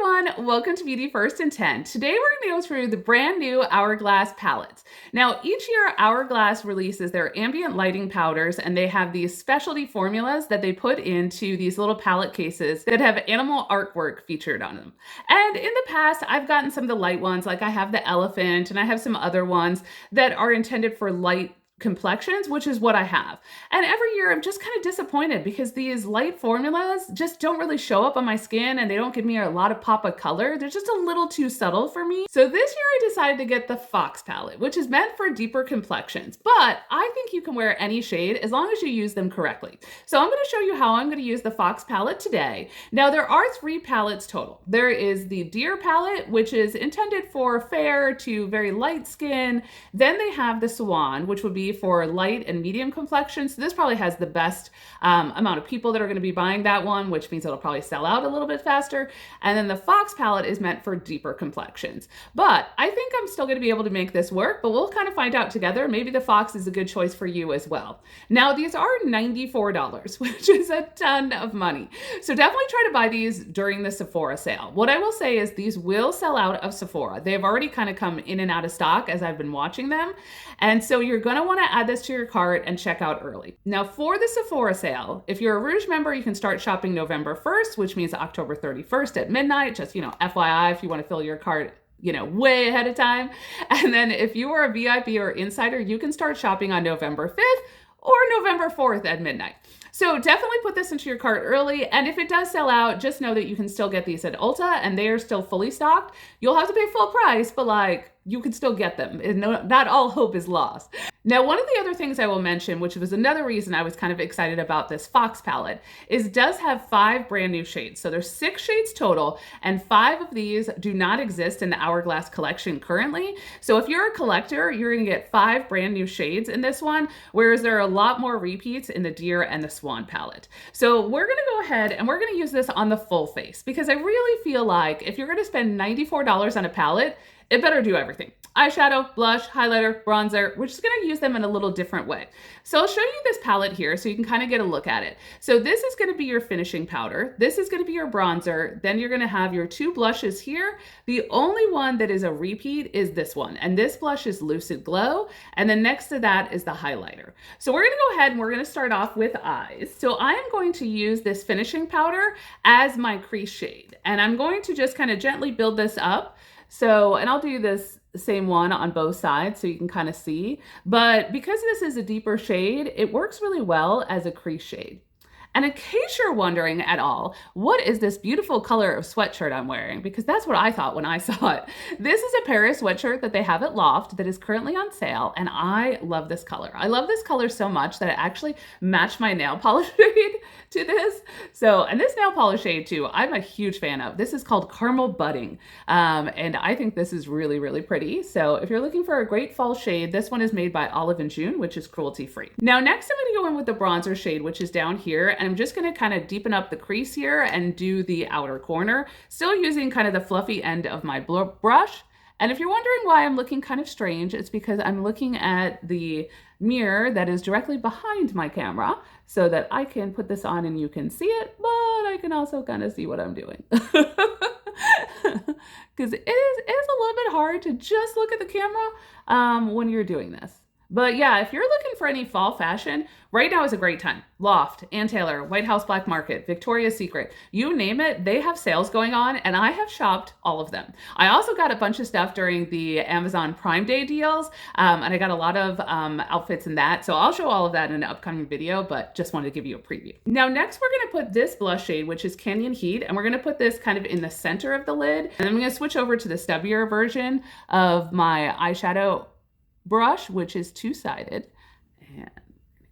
everyone, welcome to Beauty First and 10. Today we're going to go through the brand new Hourglass palettes. Now each year Hourglass releases their ambient lighting powders, and they have these specialty formulas that they put into these little palette cases that have animal artwork featured on them. And in the past I've gotten some of the light ones, like I have the elephant and I have some other ones that are intended for light complexions, which is what I have. And every year I'm just kind of disappointed because these light formulas just don't really show up on my skin and they don't give me a lot of pop of color. They're just a little too subtle for me. So this year I decided to get the Fox palette, which is meant for deeper complexions, but I think you can wear any shade as long as you use them correctly. So I'm going to show you how I'm going to use the Fox palette today. Now there are 3 palettes total. There is the Deer palette, which is intended for fair to very light skin. Then they have the Swan, which would be for light and medium complexion. So this probably has the best amount of people that are going to be buying that one, which means it'll probably sell out a little bit faster. And then the Fox palette is meant for deeper complexions. But I think I'm still going to be able to make this work, but we'll kind of find out together. Maybe the Fox is a good choice for you as well. Now these are $94, which is a ton of money. So definitely try to buy these during the Sephora sale. What I will say is these will sell out of Sephora. They've already kind of come in and out of stock as I've been watching them. And so you're going to want to add this to your cart and check out early. Now for the Sephora sale, if you're a Rouge member, you can start shopping November 1st, which means October 31st at midnight. Just, FYI, if you want to fill your cart way ahead of time. And then if you are a VIP or insider, you can start shopping on November 5th or November 4th at midnight. So definitely put this into your cart early. And if it does sell out, just know that you can still get these at Ulta and they are still fully stocked. You'll have to pay full price, but you can still get them. Not all hope is lost. Now, one of the other things I will mention, which was another reason I was kind of excited about this Fox palette, is it does have 5 brand new shades. So there's 6 shades total, and 5 of these do not exist in the Hourglass collection currently. So if you're a collector, you're gonna get 5 brand new shades in this one, whereas there are a lot more repeats in the Deer and the Swan palette. So we're gonna go ahead and we're gonna use this on the full face, because I really feel like if you're gonna spend $94 on a palette, it better do everything. Eyeshadow, blush, highlighter, bronzer. We're just gonna use them in a little different way. So I'll show you this palette here so you can kind of get a look at it. So this is gonna be your finishing powder. This is gonna be your bronzer. Then you're gonna have your 2 blushes here. The only one that is a repeat is this one. And this blush is Lucid Glow. And then next to that is the highlighter. So we're gonna go ahead and we're gonna start off with eyes. So I am going to use this finishing powder as my crease shade. And I'm going to just kind of gently build this up. So, and I'll do this same one on both sides so you can kind of see, but because this is a deeper shade, it works really well as a crease shade. And in case you're wondering at all, what is this beautiful color of sweatshirt I'm wearing? Because that's what I thought when I saw it. This is a Paris sweatshirt that they have at Loft that is currently on sale, and I love this color. I love this color so much that I actually matched my nail polish shade to this. So, and this nail polish shade too, I'm a huge fan of. This is called Caramel Budding, and I think this is really, really pretty. So if you're looking for a great fall shade, this one is made by Olive and June, which is cruelty-free. Now next I'm gonna go in with the bronzer shade, which is down here, and I'm just gonna kind of deepen up the crease here and do the outer corner, still using kind of the fluffy end of my brush. And if you're wondering why I'm looking kind of strange, it's because I'm looking at the mirror that is directly behind my camera so that I can put this on and you can see it, but I can also kind of see what I'm doing. Because it is a little bit hard to just look at the camera when you're doing this. But yeah, if you're looking for any fall fashion, right now is a great time. Loft, Ann Taylor, White House Black Market, Victoria's Secret, you name it, they have sales going on, and I have shopped all of them. I also got a bunch of stuff during the Amazon Prime Day deals, and I got a lot of outfits in that. So I'll show all of that in an upcoming video, but just wanted to give you a preview. Now next we're gonna put this blush shade, which is Canyon Heat, and we're gonna put this kind of in the center of the lid. And then I'm gonna switch over to the stubbier version of my eyeshadow brush, which is 2-sided, and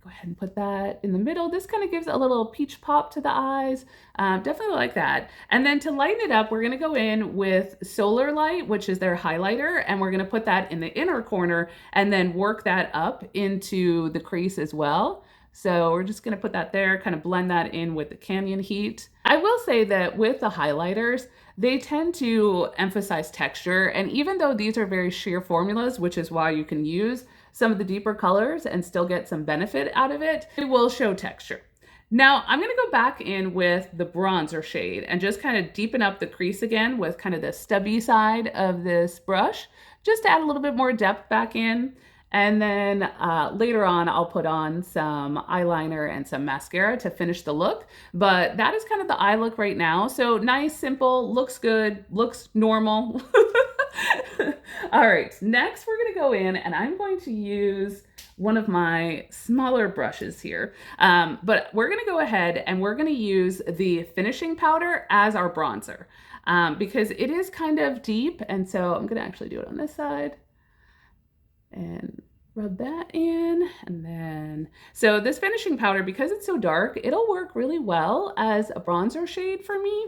go ahead and put that in the middle. This kind of gives a little peach pop to the eyes. Definitely like that. And then to lighten it up, we're going to go in with Solar Light, which is their highlighter, and we're going to put that in the inner corner and then work that up into the crease as well. So we're just going to put that there, kind of blend that in with the Canyon Heat. I will say that with the highlighters, they tend to emphasize texture. And even though these are very sheer formulas, which is why you can use some of the deeper colors and still get some benefit out of it, it will show texture. Now I'm gonna go back in with the bronzer shade and just kind of deepen up the crease again with kind of the stubby side of this brush, just to add a little bit more depth back in. And then later on, I'll put on some eyeliner and some mascara to finish the look. But that is kind of the eye look right now. So nice, simple, looks good, looks normal. All right, next we're gonna go in and I'm going to use one of my smaller brushes here. But we're gonna go ahead and we're gonna use the finishing powder as our bronzer because it is kind of deep. And so I'm gonna actually do it on this side and rub that in. And then, so this finishing powder, because it's so dark, it'll work really well as a bronzer shade for me.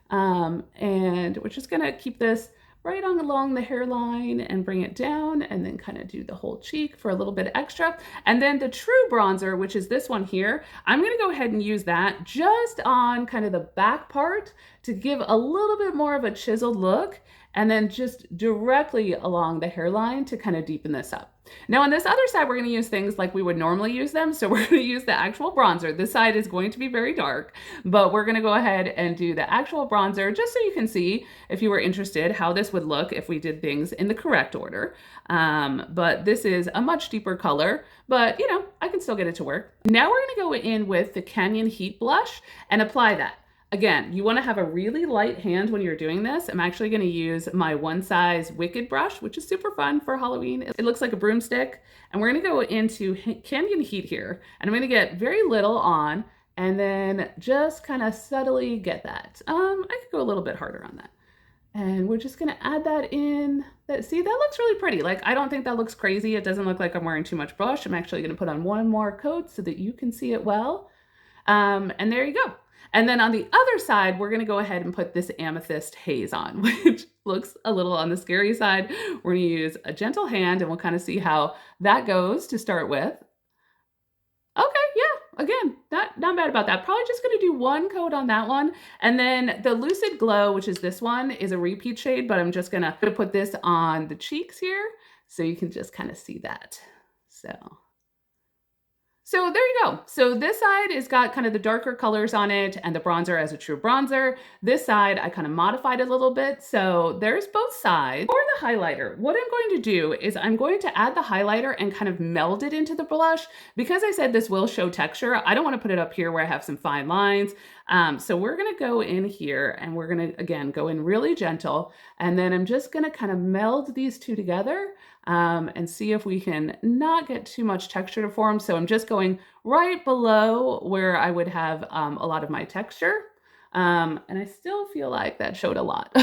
And we're just gonna keep this right on along the hairline and bring it down and then kind of do the whole cheek for a little bit extra. And then the true bronzer, which is this one here, I'm gonna go ahead and use that just on kind of the back part to give a little bit more of a chiseled look, and then just directly along the hairline to kind of deepen this up. Now on this other side, we're gonna use things like we would normally use them. So we're gonna use the actual bronzer. This side is going to be very dark, but we're gonna go ahead and do the actual bronzer just so you can see, if you were interested, how this would look if we did things in the correct order. But this is a much deeper color, but you know, I can still get it to work. Now we're gonna go in with the Canyon Heat Blush and apply that. Again, you want to have a really light hand when you're doing this. I'm actually going to use my One Size Wicked brush, which is super fun for Halloween. It looks like a broomstick. And we're going to go into Canyon Heat here. And I'm going to get very little on and then just kind of subtly get that. I could go a little bit harder on that. And we're just going to add that in. See, that looks really pretty. Like, I don't think that looks crazy. It doesn't look like I'm wearing too much blush. I'm actually going to put on one more coat so that you can see it well. And there you go. And then on the other side, we're gonna go ahead and put this Amethyst Haze on, which looks a little on the scary side. We're gonna use a gentle hand and we'll kind of see how that goes to start with. Okay, yeah, again, not bad about that. Probably just gonna do one coat on that one. And then the Lucid Glow, which is this one, is a repeat shade, but I'm just gonna put this on the cheeks here so you can just kind of see that. So there you go. So this side has got kind of the darker colors on it and the bronzer as a true bronzer. This side, I kind of modified a little bit. So there's both sides. For the highlighter, what I'm going to do is I'm going to add the highlighter and kind of meld it into the blush. Because I said this will show texture, I don't want to put it up here where I have some fine lines. So we're going to go in here and we're going to, again, go in really gentle. And then I'm just going to kind of meld these two together. And see if we can not get too much texture to form. So I'm just going right below where I would have a lot of my texture. And I still feel like that showed a lot.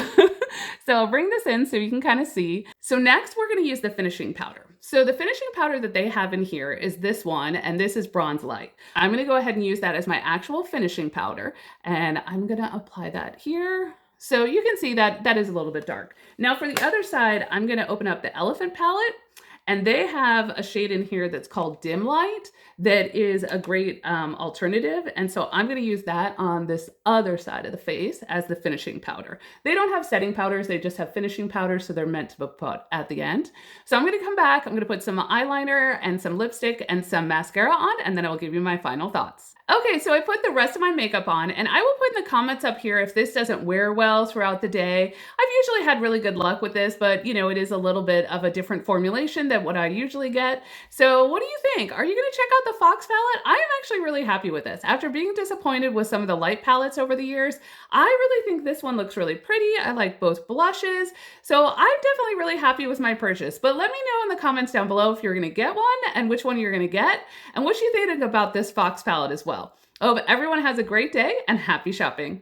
So I'll bring this in so you can kind of see. So next we're going to use the finishing powder. So the finishing powder that they have in here is this one, and this is Bronze Light. I'm going to go ahead and use that as my actual finishing powder. And I'm going to apply that here. So you can see that that is a little bit dark. Now for the other side, I'm gonna open up the Elephant palette, and they have a shade in here that's called Dim Light that is a great alternative. And so I'm gonna use that on this other side of the face as the finishing powder. They don't have setting powders, they just have finishing powders, so they're meant to be put at the end. So I'm gonna come back, I'm gonna put some eyeliner and some lipstick and some mascara on, and then I will give you my final thoughts. Okay, so I put the rest of my makeup on, and I will put in the comments up here if this doesn't wear well throughout the day. I've usually had really good luck with this, but you know, it is a little bit of a different formulation than what I usually get. So what do you think? Are you gonna check out the Fox palette? I am actually really happy with this. After being disappointed with some of the light palettes over the years, I really think this one looks really pretty. I like both blushes. So I'm definitely really happy with my purchase, but let me know in the comments down below if you're gonna get one and which one you're gonna get and what you think about this Fox palette as well. Oh, but everyone has a great day and happy shopping.